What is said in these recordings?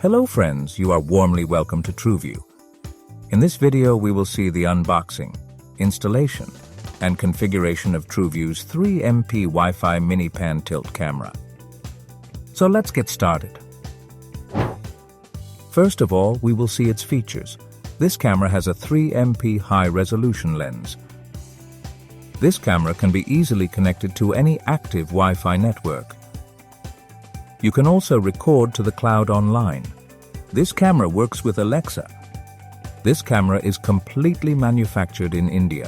Hello friends, you are warmly welcome to Trueview. In this video we will see the unboxing, installation, and configuration of Trueview's 3MP Wi-Fi mini pan tilt camera. So let's get started. First of all, we will see its features. This camera has a 3MP high-resolution lens. This camera can be easily connected to any active Wi-Fi network. You can also record to the cloud online. This camera works with Alexa. This camera is completely manufactured in India.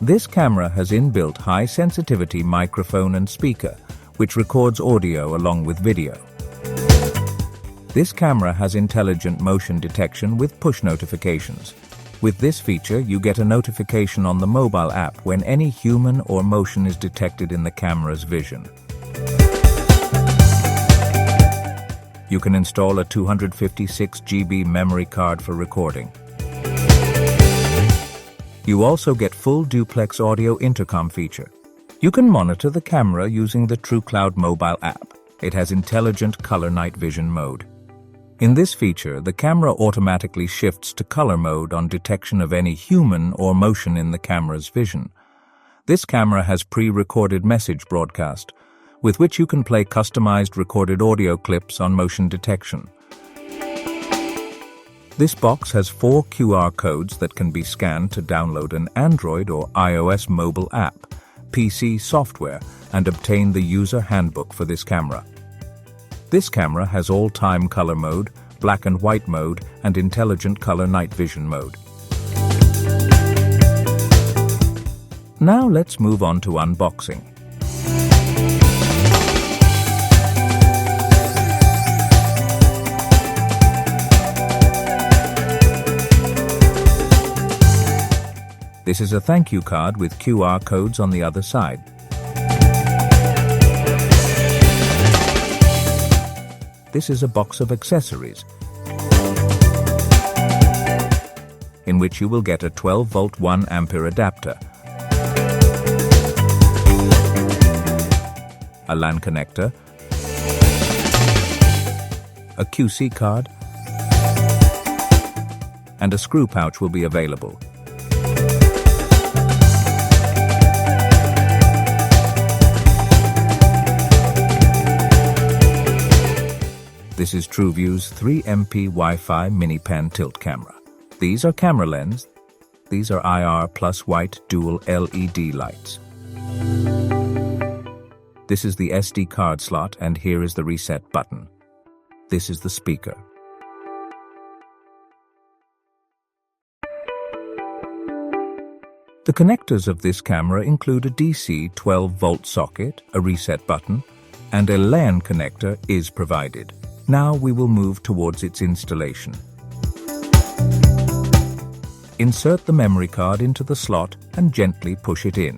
This camera has inbuilt high-sensitivity microphone and speaker, which records audio along with video. This camera has intelligent motion detection with push notifications. With this feature, you get a notification on the mobile app when any human or motion is detected in the camera's vision. You can install a 256 GB memory card for recording. You also get full duplex audio intercom feature. You can monitor the camera using the TrueCloud mobile app. It has intelligent color night vision mode. In this feature, the camera automatically shifts to color mode on detection of any human or motion in the camera's vision. This camera has pre-recorded message broadcast, with which you can play customized recorded audio clips on motion detection. This box has 4 QR codes that can be scanned to download an Android or iOS mobile app, PC software, and obtain the user handbook for this camera. This camera has all-time color mode, black and white mode, and intelligent color night vision mode. Now let's move on to unboxing. This is a thank you card with QR codes on the other side. This is a box of accessories, in which you will get a 12-volt 1 ampere adapter, a LAN connector, a QC card, and a screw pouch will be available. This is Trueview's 3MP Wi-Fi mini pan tilt camera. These are camera lens. These are IR plus white dual LED lights. This is the SD card slot, and here is the reset button. This is the speaker. The connectors of this camera include a DC 12-volt socket, a reset button, and a LAN connector is provided. Now we will move towards its installation. Insert the memory card into the slot and gently push it in.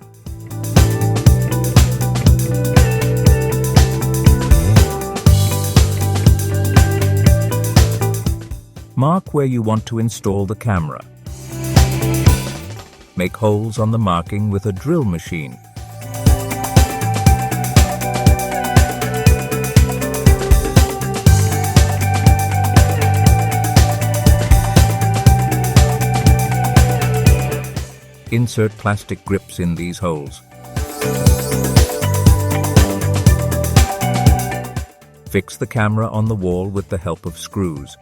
Mark where you want to install the camera. Make holes on the marking with a drill machine. Insert plastic grips in these holes. Fix the camera on the wall with the help of screws.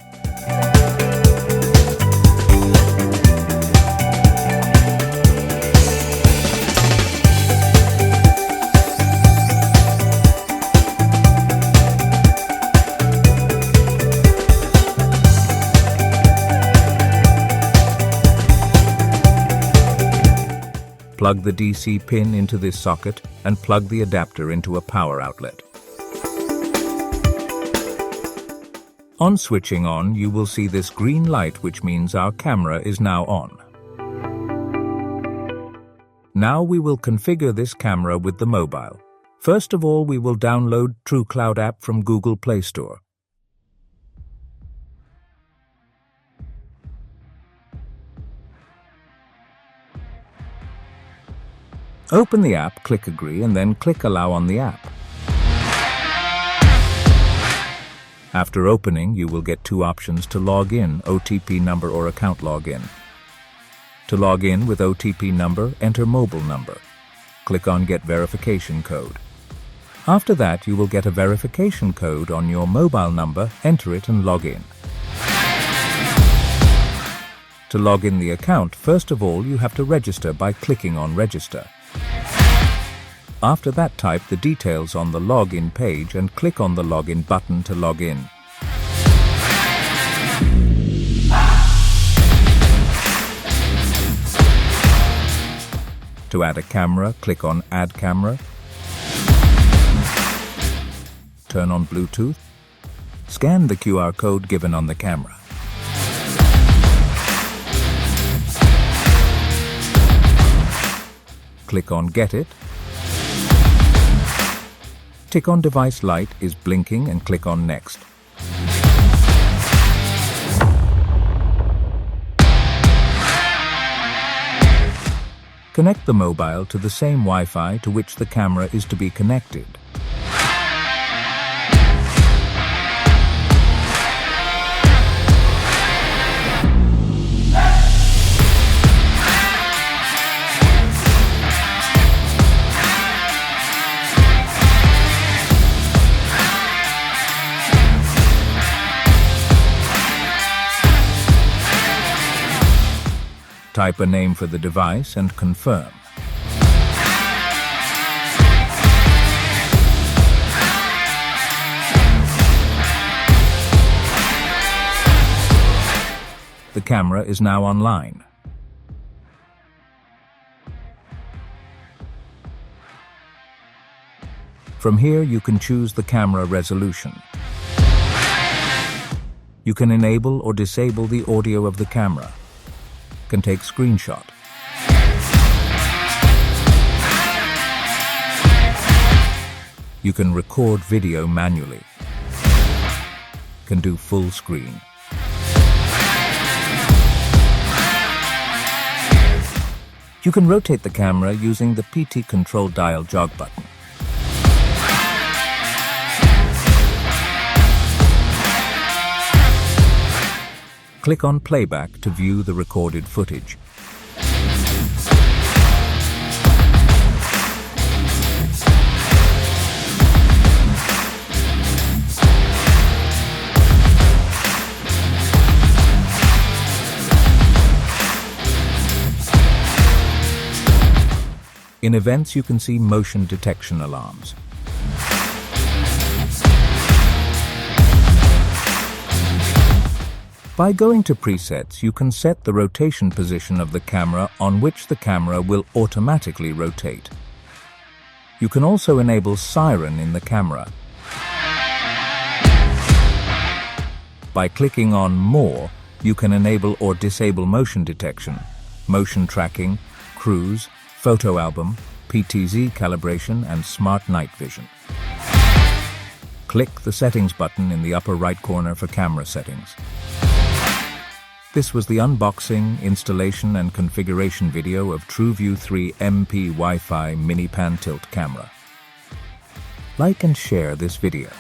Plug the DC pin into this socket and plug the adapter into a power outlet. On switching on, you will see this green light, which means our camera is now on. Now we will configure this camera with the mobile. First of all, we will download TrueCloud app from Google Play Store. Open the app, click Agree, and then click Allow on the app. After opening, you will get two options to log in: OTP number or account login. To log in with OTP number, enter mobile number. Click on Get Verification Code. After that, you will get a verification code on your mobile number. Enter it and log in. To log in the account, first of all, you have to register by clicking on Register. After that, type the details on the login page and click on the login button to log in. To add a camera, click on Add Camera. Turn on Bluetooth. Scan the QR code given on the camera. Click on Get It. Tick on Device Light is blinking and click on Next. Connect the mobile to the same Wi-Fi to which the camera is to be connected. Type a name for the device and confirm. The camera is now online. From here, you can choose the camera resolution. You can enable or disable the audio of the camera. Can take screenshot. You can record video manually. Can do full screen. You can rotate the camera using the PT control dial jog button. Click on Playback to view the recorded footage. In events, you can see motion detection alarms. By going to presets, you can set the rotation position of the camera on which the camera will automatically rotate. You can also enable siren in the camera. By clicking on More, you can enable or disable motion detection, motion tracking, cruise, photo album, PTZ calibration, and smart night vision. Click the Settings button in the upper right corner for camera settings. This was the unboxing, installation, and configuration video of Trueview 3MP WiFi Mini Pan Tilt camera. Like and share this video.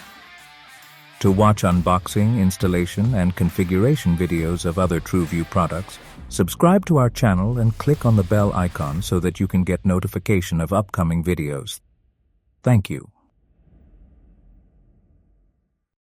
To watch unboxing, installation, and configuration videos of other Trueview products, subscribe to our channel and click on the bell icon so that you can get notification of upcoming videos. Thank you.